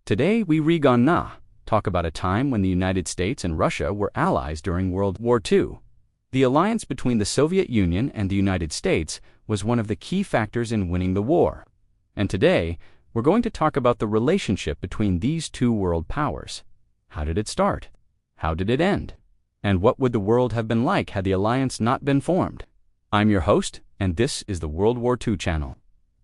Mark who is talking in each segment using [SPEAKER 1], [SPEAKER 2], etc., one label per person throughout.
[SPEAKER 1] Today we re-gonna talk about a time when the United States and Russia were allies during World War II. The alliance between the Soviet Union and the United States was one of the key factors in winning the war. And today, we're going to talk about the relationship between these two world powers. How did it start? How did it end? And what would the world have been like had the alliance not been formed? I'm your host, and this is the World War II channel.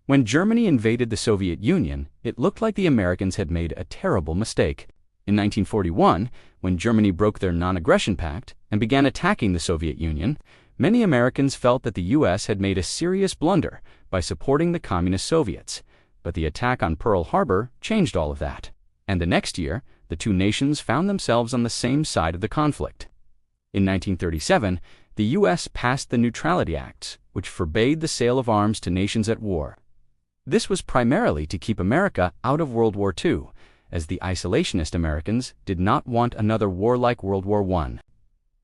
[SPEAKER 1] When Germany invaded the Soviet Union, it looked like the Americans had made a terrible mistake. In 1941, when Germany broke their non-aggression pact and began attacking the Soviet Union, many Americans felt that the U.S. had made a serious blunder by supporting the communist Soviets. But the attack on Pearl Harbor changed all of that. And the next year, the two nations found themselves on the same side of the conflict. In 1937, the U.S. passed the Neutrality Acts, which forbade the sale of arms to nations at war. This was primarily to keep America out of World War II, as the isolationist Americans did not want another war like World War I.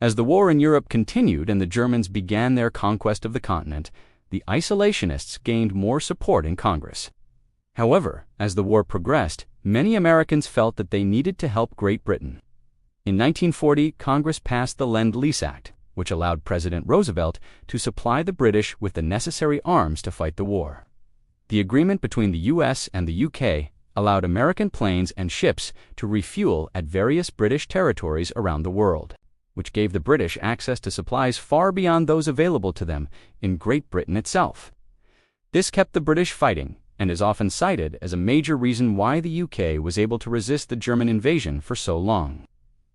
[SPEAKER 1] As the war in Europe continued and the Germans began their conquest of the continent, the isolationists gained more support in Congress. However, as the war progressed, many Americans felt that they needed to help Great Britain. In 1940, Congress passed the Lend-Lease Act, which allowed President Roosevelt to supply the British with the necessary arms to fight the war. The agreement between the U.S. and the U.K. allowed American planes and ships to refuel at various British territories around the world, which gave the British access to supplies far beyond those available to them in Great Britain itself. This kept the British fighting and is often cited as a major reason why the UK was able to resist the German invasion for so long.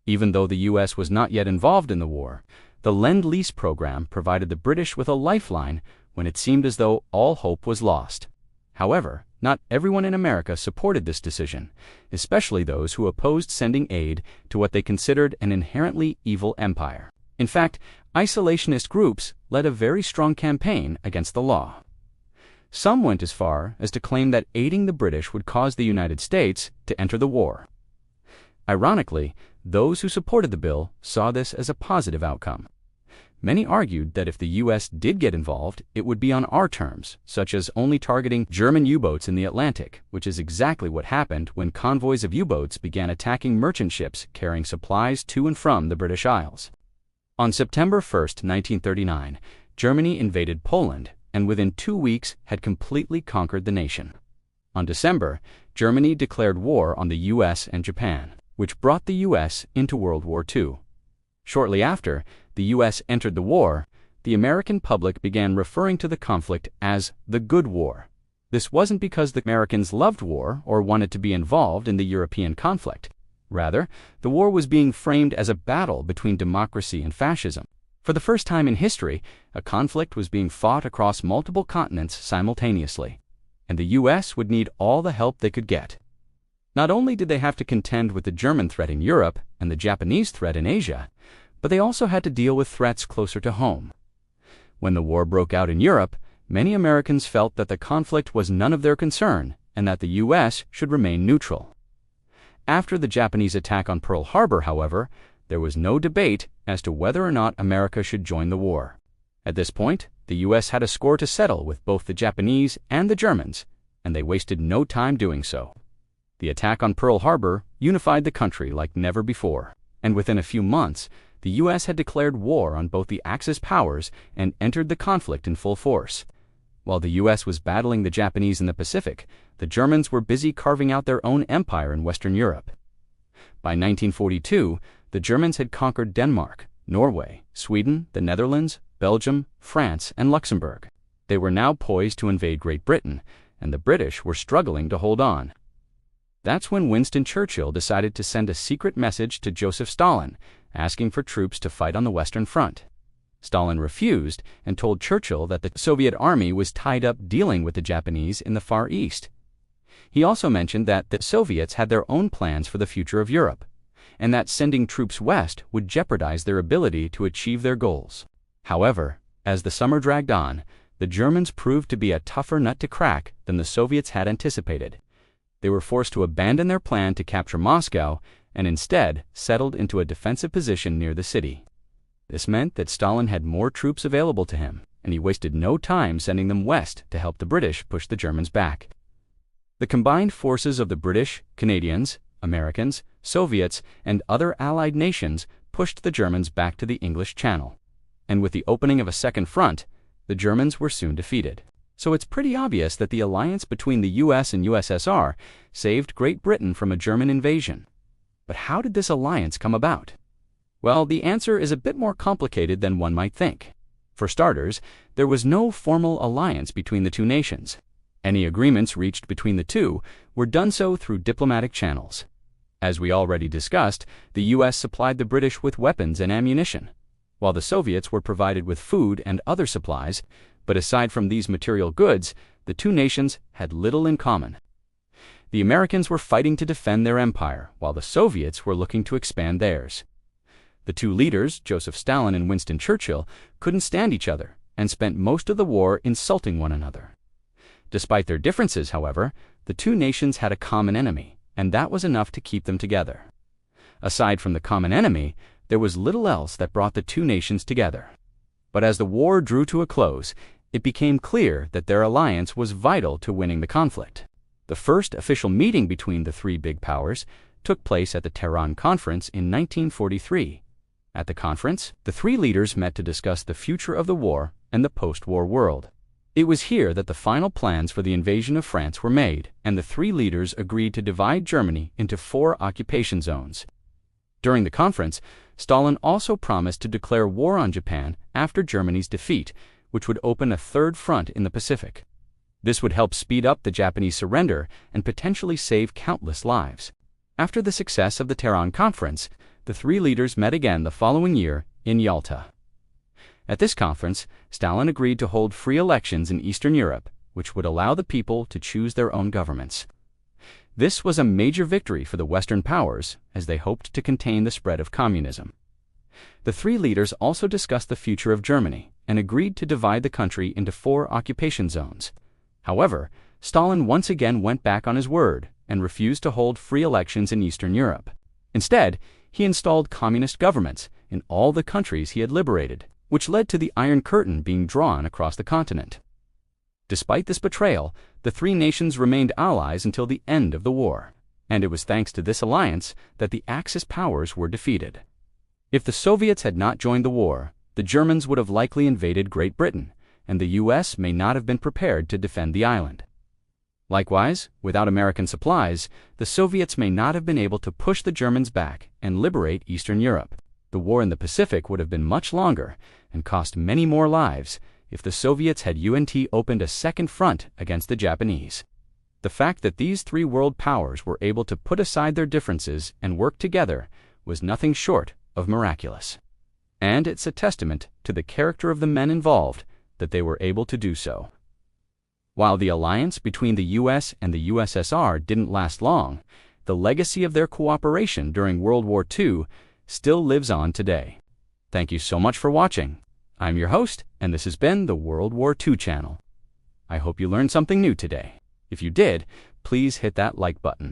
[SPEAKER 1] Even though the US was not yet involved in the war, the Lend-Lease program provided the British with a lifeline when it seemed as though all hope was lost. However, not everyone in America supported this decision, especially those who opposed sending aid to what they considered an inherently evil empire. In fact, isolationist groups led a very strong campaign against the law. Some went as far as to claim that aiding the British would cause the United States to enter the war. Ironically, those who supported the bill saw this as a positive outcome. Many argued that if the U.S. did get involved, it would be on our terms, such as only targeting German U-boats in the Atlantic, which is exactly what happened when convoys of U-boats began attacking merchant ships carrying supplies to and from the British Isles. On September 1, 1939, Germany invaded Poland and within 2 weeks had completely conquered the nation. On December, Germany declared war on the U.S. and Japan, which brought the U.S. into World War II. Shortly after the U.S. entered the war, the American public began referring to the conflict as the Good War. This wasn't because the Americans loved war or wanted to be involved in the European conflict. Rather, the war was being framed as a battle between democracy and fascism. For the first time in history, a conflict was being fought across multiple continents simultaneously, and the U.S. would need all the help they could get. Not only did they have to contend with the German threat in Europe and the Japanese threat in Asia, but they also had to deal with threats closer to home. When the war broke out in Europe, many Americans felt that the conflict was none of their concern and that the U.S. should remain neutral. After the Japanese attack on Pearl Harbor, however, there was no debate as to whether or not America should join the war. At this point, the U.S. had a score to settle with both the Japanese and the Germans, and they wasted no time doing so. The attack on Pearl Harbor unified the country like never before, and within a few months, the U.S. had declared war on both the Axis powers and entered the conflict in full force. While the U.S. was battling the Japanese in the Pacific, the Germans were busy carving out their own empire in Western Europe. By 1942, the Germans had conquered Denmark, Norway, Sweden, the Netherlands, Belgium, France, and Luxembourg. They were now poised to invade Great Britain, and the British were struggling to hold on. That's when Winston Churchill decided to send a secret message to Joseph Stalin, asking for troops to fight on the Western Front. Stalin refused and told Churchill that the Soviet army was tied up dealing with the Japanese in the Far East. He also mentioned that the Soviets had their own plans for the future of Europe, and that sending troops west would jeopardize their ability to achieve their goals. However, as the summer dragged on, the Germans proved to be a tougher nut to crack than the Soviets had anticipated. They were forced to abandon their plan to capture Moscow and instead settled into a defensive position near the city. This meant that Stalin had more troops available to him, and he wasted no time sending them west to help the British push the Germans back. The combined forces of the British, Canadians, Americans, Soviets, and other Allied nations pushed the Germans back to the English Channel. And with the opening of a second front, the Germans were soon defeated. So it's pretty obvious that the alliance between the US and USSR saved Great Britain from a German invasion. But how did this alliance come about? Well, the answer is a bit more complicated than one might think. For starters, there was no formal alliance between the two nations. Any agreements reached between the two were done so through diplomatic channels. As we already discussed, the US supplied the British with weapons and ammunition, while the Soviets were provided with food and other supplies, but aside from these material goods, the two nations had little in common. The Americans were fighting to defend their empire, while the Soviets were looking to expand theirs. The two leaders, Joseph Stalin and Winston Churchill, couldn't stand each other and spent most of the war insulting one another. Despite their differences, however, the two nations had a common enemy, and that was enough to keep them together. Aside from the common enemy, there was little else that brought the two nations together. But as the war drew to a close, it became clear that their alliance was vital to winning the conflict. The first official meeting between the three big powers took place at the Tehran Conference in 1943. At the conference, the three leaders met to discuss the future of the war and the post-war world. It was here that the final plans for the invasion of France were made, and the three leaders agreed to divide Germany into 4 occupation zones. During the conference, Stalin also promised to declare war on Japan after Germany's defeat, which would open a third front in the Pacific. This would help speed up the Japanese surrender and potentially save countless lives. After the success of the Tehran Conference, the three leaders met again the following year in Yalta. At this conference, Stalin agreed to hold free elections in Eastern Europe, which would allow the people to choose their own governments. This was a major victory for the Western powers, as they hoped to contain the spread of communism. The three leaders also discussed the future of Germany and agreed to divide the country into 4 occupation zones. However, Stalin once again went back on his word and refused to hold free elections in Eastern Europe. Instead, he installed communist governments in all the countries he had liberated, which led to the Iron Curtain being drawn across the continent. Despite this betrayal, the three nations remained allies until the end of the war, and it was thanks to this alliance that the Axis powers were defeated. If the Soviets had not joined the war, the Germans would have likely invaded Great Britain, and the US may not have been prepared to defend the island. Likewise, without American supplies, the Soviets may not have been able to push the Germans back and liberate Eastern Europe. The war in the Pacific would have been much longer and cost many more lives if the Soviets had opened a second front against the Japanese. The fact that these three world powers were able to put aside their differences and work together was nothing short of miraculous. And it's a testament to the character of the men involved that they were able to do so. While the alliance between the US and the USSR didn't last long, the legacy of their cooperation during World War II still lives on today. Thank you so much for watching. I'm your host, and this has been the World War II channel. I hope you learned something new today. If you did, please hit that like button.